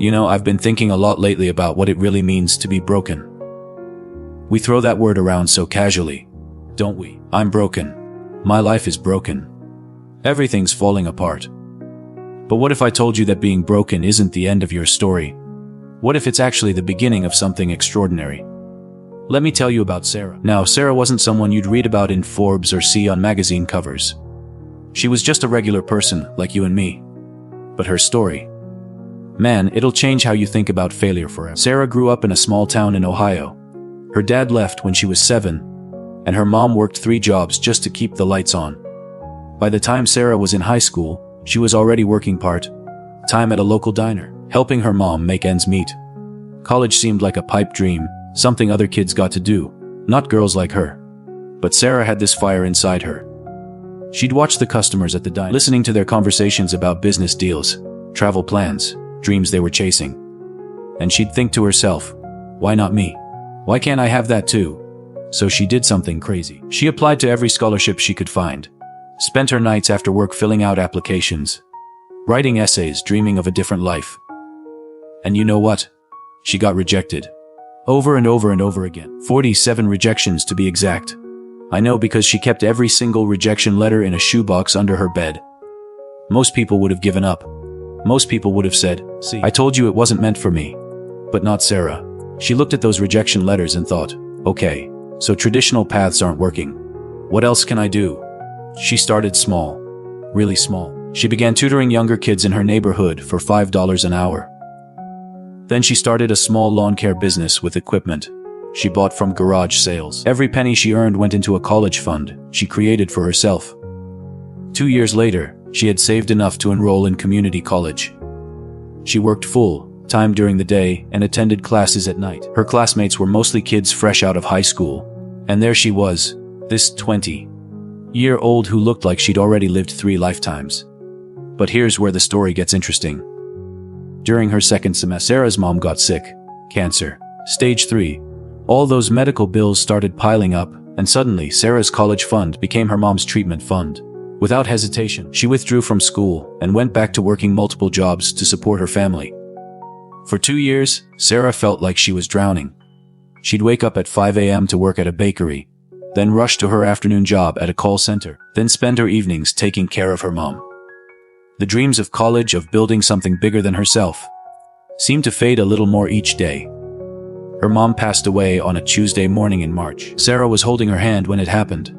You know, I've been thinking a lot lately about what it really means to be broken. We throw that word around so casually, don't we? I'm broken. My life is broken. Everything's falling apart. But what if I told you that being broken isn't the end of your story? What if it's actually the beginning of something extraordinary? Let me tell you about Sarah. Now, Sarah wasn't someone you'd read about in Forbes or see on magazine covers. She was just a regular person like you and me. But her story, man, it'll change how you think about failure forever. Sarah grew up in a small town in Ohio. Her dad left when she was 7, and her mom worked 3 jobs just to keep the lights on. By the time Sarah was in high school, she was already working part-time at a local diner, helping her mom make ends meet. College seemed like a pipe dream, something other kids got to do, not girls like her. But Sarah had this fire inside her. She'd watch the customers at the diner, listening to their conversations about business deals, travel plans, dreams they were chasing. And she'd think to herself, why not me? Why can't I have that too? So she did something crazy. She applied to every scholarship she could find, spent her nights after work filling out applications, writing essays, dreaming of a different life. And you know what? She got rejected. Over and over and over again. 47 rejections to be exact. I know, because she kept every single rejection letter in a shoebox under her bed. Most people would have given up. Most people would have said, see, I told you it wasn't meant for me. But not Sarah. She looked at those rejection letters and thought, okay, so traditional paths aren't working. What else can I do? She started small. Really small. She began tutoring younger kids in her neighborhood for $5 an hour. Then she started a small lawn care business with equipment she bought from garage sales. Every penny she earned went into a college fund she created for herself. 2 years later, she had saved enough to enroll in community college. She worked full-time during the day and attended classes at night. Her classmates were mostly kids fresh out of high school, and there she was, this 20-year-old who looked like she'd already lived 3 lifetimes. But here's where the story gets interesting. During her second semester, Sarah's mom got sick. Cancer. Stage 3. All those medical bills started piling up, and suddenly Sarah's college fund became her mom's treatment fund. Without hesitation, she withdrew from school and went back to working multiple jobs to support her family. For 2 years, Sarah felt like she was drowning. She'd wake up at 5 a.m. to work at a bakery, then rush to her afternoon job at a call center, then spend her evenings taking care of her mom. The dreams of college, of building something bigger than herself, seemed to fade a little more each day. Her mom passed away on a Tuesday morning in March. Sarah was holding her hand when it happened.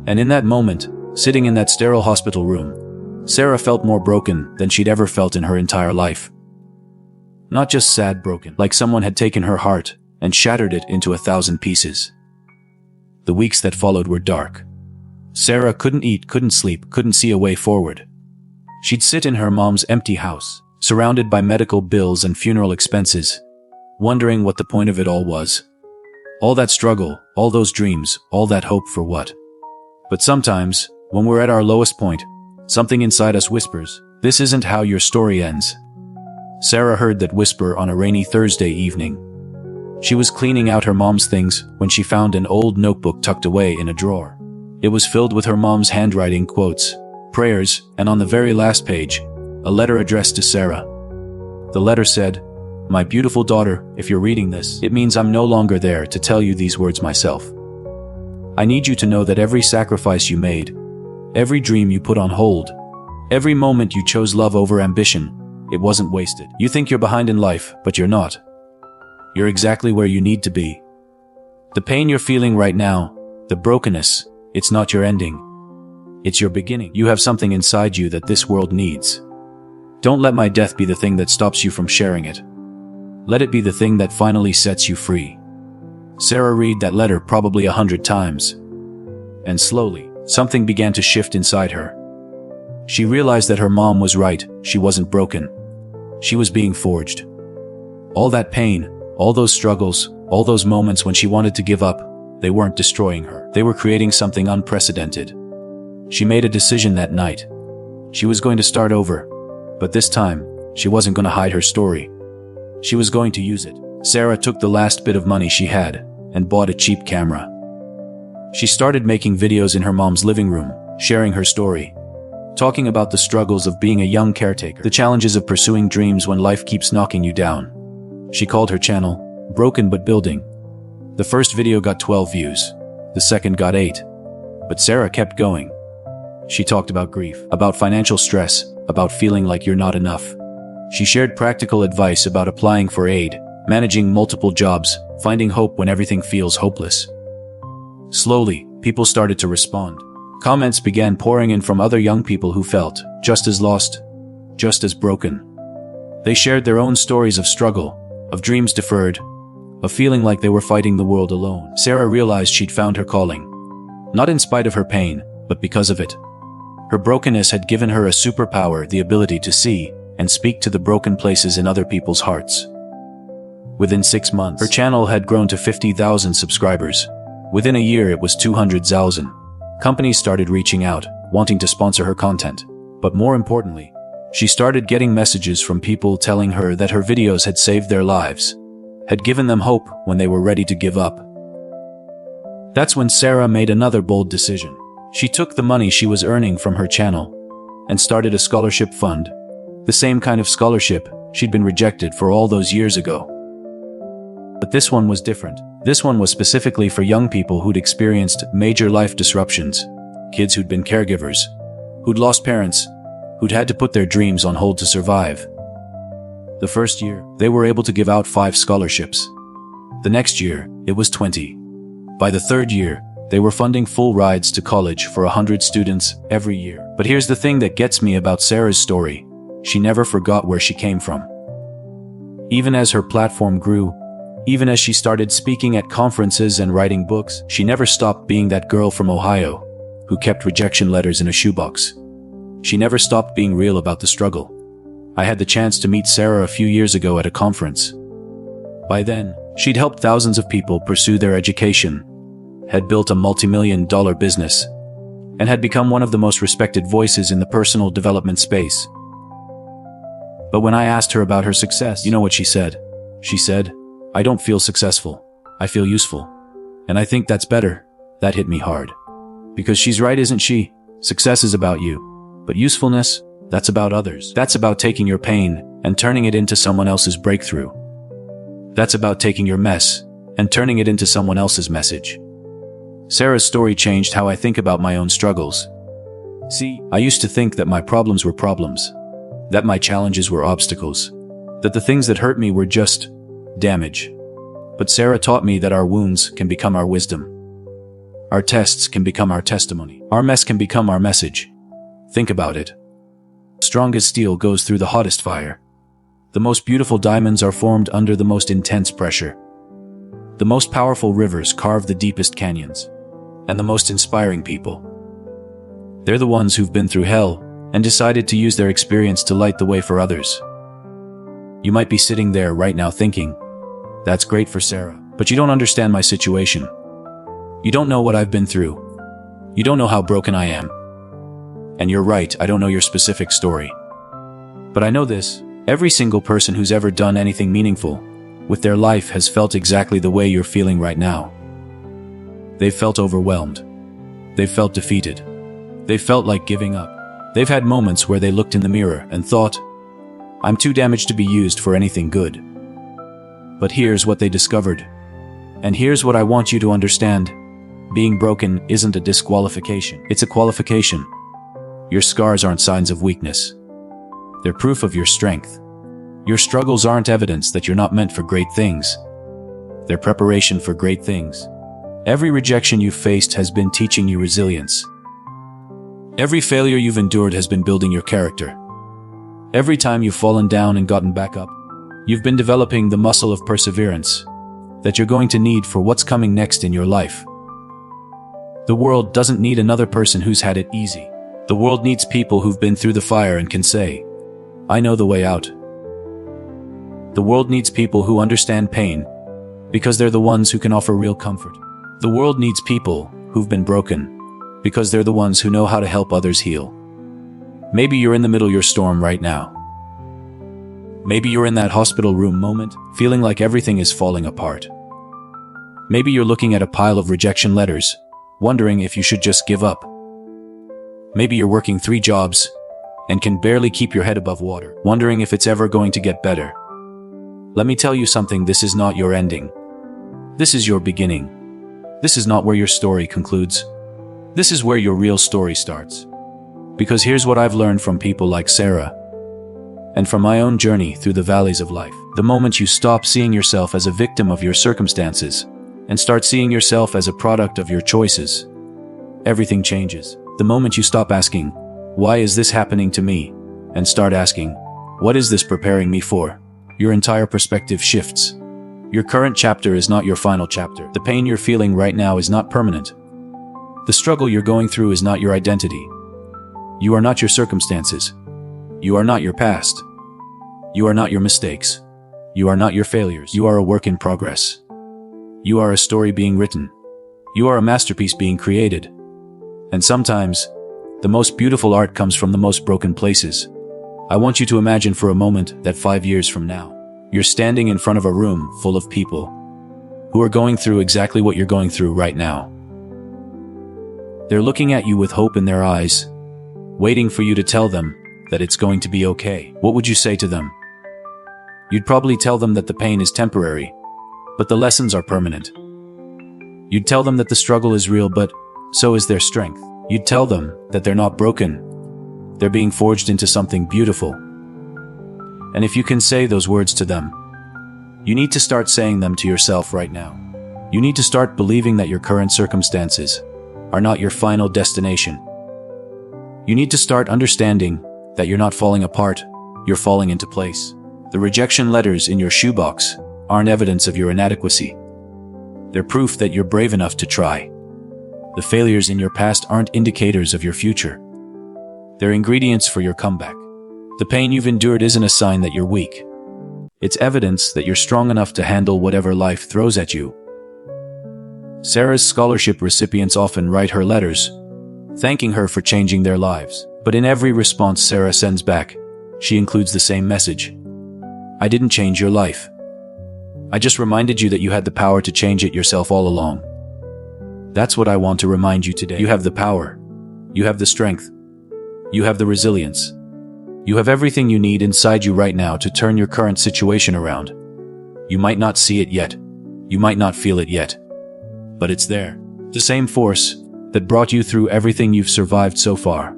And in that moment, sitting in that sterile hospital room, Sarah felt more broken than she'd ever felt in her entire life. Not just sad broken, like someone had taken her heart and shattered it into 1,000 pieces. The weeks that followed were dark. Sarah couldn't eat, couldn't sleep, couldn't see a way forward. She'd sit in her mom's empty house, surrounded by medical bills and funeral expenses, wondering what the point of it all was. All that struggle, all those dreams, all that hope for what? But sometimes, when we're at our lowest point, something inside us whispers, this isn't how your story ends. Sarah heard that whisper on a rainy Thursday evening. She was cleaning out her mom's things when she found an old notebook tucked away in a drawer. It was filled with her mom's handwriting, quotes, prayers, and on the very last page, a letter addressed to Sarah. The letter said, "My beautiful daughter, if you're reading this, it means I'm no longer there to tell you these words myself. I need you to know that every sacrifice you made, every dream you put on hold, every moment you chose love over ambition, it wasn't wasted. You think you're behind in life, but you're not. You're exactly where you need to be. The pain you're feeling right now, the brokenness, it's not your ending. It's your beginning. You have something inside you that this world needs. Don't let my death be the thing that stops you from sharing it. Let it be the thing that finally sets you free." Sarah read that letter probably 100 times. And slowly, something began to shift inside her. She realized that her mom was right. She wasn't broken. She was being forged. All that pain, all those struggles, all those moments when she wanted to give up, they weren't destroying her. They were creating something unprecedented. She made a decision that night. She was going to start over. But this time, she wasn't going to hide her story. She was going to use it. Sarah took the last bit of money she had and bought a cheap camera. She started making videos in her mom's living room, sharing her story. talking about the struggles of being a young caretaker, the challenges of pursuing dreams when life keeps knocking you down. She called her channel, Broken But Building. The first video got 12 views. The second got 8. But Sarah kept going. She talked about grief, about financial stress, about feeling like you're not enough. She shared practical advice about applying for aid, managing multiple jobs, finding hope when everything feels hopeless. Slowly, people started to respond. Comments began pouring in from other young people who felt just as lost, just as broken. They shared their own stories of struggle, of dreams deferred, of feeling like they were fighting the world alone. Sarah realized she'd found her calling. Not in spite of her pain, but because of it. Her brokenness had given her a superpower, the ability to see and speak to the broken places in other people's hearts. Within 6 months, her channel had grown to 50,000 subscribers. Within a year, it was 200,000. Companies started reaching out, wanting to sponsor her content. But more importantly, she started getting messages from people telling her that her videos had saved their lives, had given them hope when they were ready to give up. That's when Sarah made another bold decision. She took the money she was earning from her channel and started a scholarship fund, the same kind of scholarship she'd been rejected for all those years ago. But this one was different. This one was specifically for young people who'd experienced major life disruptions, kids who'd been caregivers, who'd lost parents, who'd had to put their dreams on hold to survive. The first year, they were able to give out 5 scholarships. The next year, it was 20. By the third year, they were funding full rides to college for 100 students every year. But here's the thing that gets me about Sarah's story. She never forgot where she came from. Even as her platform grew, even as she started speaking at conferences and writing books, she never stopped being that girl from Ohio who kept rejection letters in a shoebox. She never stopped being real about the struggle. I had the chance to meet Sarah a few years ago at a conference. By then, she'd helped thousands of people pursue their education, had built a multimillion-dollar business, and had become one of the most respected voices in the personal development space. But when I asked her about her success, you know what she said? She said, "I don't feel successful. I feel useful. And I think that's better." That hit me hard. Because she's right, isn't she? Success is about you. But usefulness, that's about others. That's about taking your pain and turning it into someone else's breakthrough. That's about taking your mess and turning it into someone else's message. Sarah's story changed how I think about my own struggles. See, I used to think that my problems were problems, that my challenges were obstacles, that the things that hurt me were just damage. But Sarah taught me that our wounds can become our wisdom. Our tests can become our testimony. Our mess can become our message. Think about it. Strongest steel goes through the hottest fire. The most beautiful diamonds are formed under the most intense pressure. The most powerful rivers carve the deepest canyons. And the most inspiring people, they're the ones who've been through hell and decided to use their experience to light the way for others. You might be sitting there right now thinking, "That's great for Sarah, but you don't understand my situation. You don't know what I've been through. You don't know how broken I am." And you're right, I don't know your specific story. But I know this, every single person who's ever done anything meaningful with their life has felt exactly the way you're feeling right now. They've felt overwhelmed. They've felt defeated. They've felt like giving up. They've had moments where they looked in the mirror and thought, "I'm too damaged to be used for anything good." But here's what they discovered. And here's what I want you to understand. Being broken isn't a disqualification. It's a qualification. Your scars aren't signs of weakness. They're proof of your strength. Your struggles aren't evidence that you're not meant for great things. They're preparation for great things. Every rejection you've faced has been teaching you resilience. Every failure you've endured has been building your character. Every time you've fallen down and gotten back up, you've been developing the muscle of perseverance that you're going to need for what's coming next in your life. The world doesn't need another person who's had it easy. The world needs people who've been through the fire and can say, "I know the way out." The world needs people who understand pain because they're the ones who can offer real comfort. The world needs people who've been broken because they're the ones who know how to help others heal. Maybe you're in the middle of your storm right now. Maybe you're in that hospital room moment, feeling like everything is falling apart. Maybe you're looking at a pile of rejection letters, wondering if you should just give up. Maybe you're working 3 jobs and can barely keep your head above water, wondering if it's ever going to get better. Let me tell you something, this is not your ending. This is your beginning. This is not where your story concludes. This is where your real story starts. Because here's what I've learned from people like Sarah, and from my own journey through the valleys of life. The moment you stop seeing yourself as a victim of your circumstances and start seeing yourself as a product of your choices, everything changes. The moment you stop asking, "Why is this happening to me?" and start asking, "What is this preparing me for?" your entire perspective shifts. Your current chapter is not your final chapter. The pain you're feeling right now is not permanent. The struggle you're going through is not your identity. You are not your circumstances. You are not your past. You are not your mistakes. You are not your failures. You are a work in progress. You are a story being written. You are a masterpiece being created. And sometimes, the most beautiful art comes from the most broken places. I want you to imagine for a moment that 5 years from now, you're standing in front of a room full of people who are going through exactly what you're going through right now. They're looking at you with hope in their eyes, waiting for you to tell them that it's going to be okay. What would you say to them? You'd probably tell them that the pain is temporary, but the lessons are permanent. You'd tell them that the struggle is real, but so is their strength. You'd tell them that they're not broken. They're being forged into something beautiful. And if you can say those words to them, you need to start saying them to yourself right now. You need to start believing that your current circumstances are not your final destination. You need to start understanding that you're not falling apart, you're falling into place. The rejection letters in your shoebox aren't evidence of your inadequacy. They're proof that you're brave enough to try. The failures in your past aren't indicators of your future. They're ingredients for your comeback. The pain you've endured isn't a sign that you're weak. It's evidence that you're strong enough to handle whatever life throws at you. Sarah's scholarship recipients often write her letters, thanking her for changing their lives. But in every response Sarah sends back, she includes the same message. I didn't change your life. I just reminded you that you had the power to change it yourself all along. That's what I want to remind you today. You have the power. You have the strength. You have the resilience. You have everything you need inside you right now to turn your current situation around. You might not see it yet. You might not feel it yet. But it's there. The same force that brought you through everything you've survived so far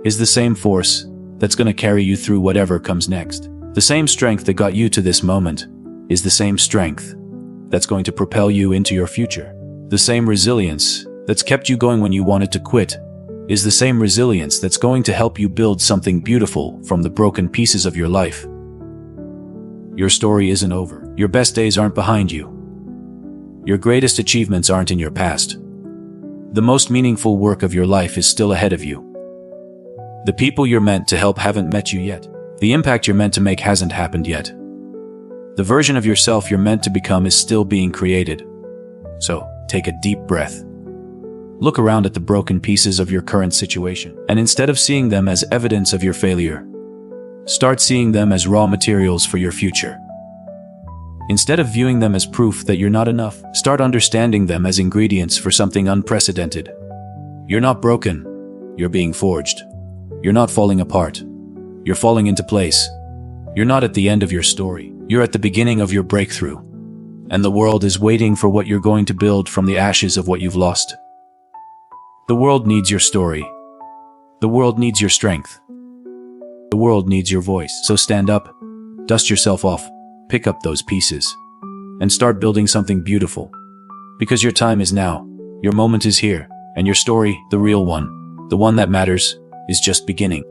is the same force that's going to carry you through whatever comes next. The same strength that got you to this moment is the same strength that's going to propel you into your future. The same resilience that's kept you going when you wanted to quit is the same resilience that's going to help you build something beautiful from the broken pieces of your life. Your story isn't over. Your best days aren't behind you. Your greatest achievements aren't in your past. The most meaningful work of your life is still ahead of you. The people you're meant to help haven't met you yet. The impact you're meant to make hasn't happened yet. The version of yourself you're meant to become is still being created. So, take a deep breath. Look around at the broken pieces of your current situation, and instead of seeing them as evidence of your failure, start seeing them as raw materials for your future. Instead of viewing them as proof that you're not enough, start understanding them as ingredients for something unprecedented. You're not broken. You're being forged. You're not falling apart. You're falling into place. You're not at the end of your story. You're at the beginning of your breakthrough. And the world is waiting for what you're going to build from the ashes of what you've lost. The world needs your story. The world needs your strength. The world needs your voice. So stand up, dust yourself off, pick up those pieces, and start building something beautiful. Because your time is now, your moment is here, and your story, the real one, the one that matters, is just beginning.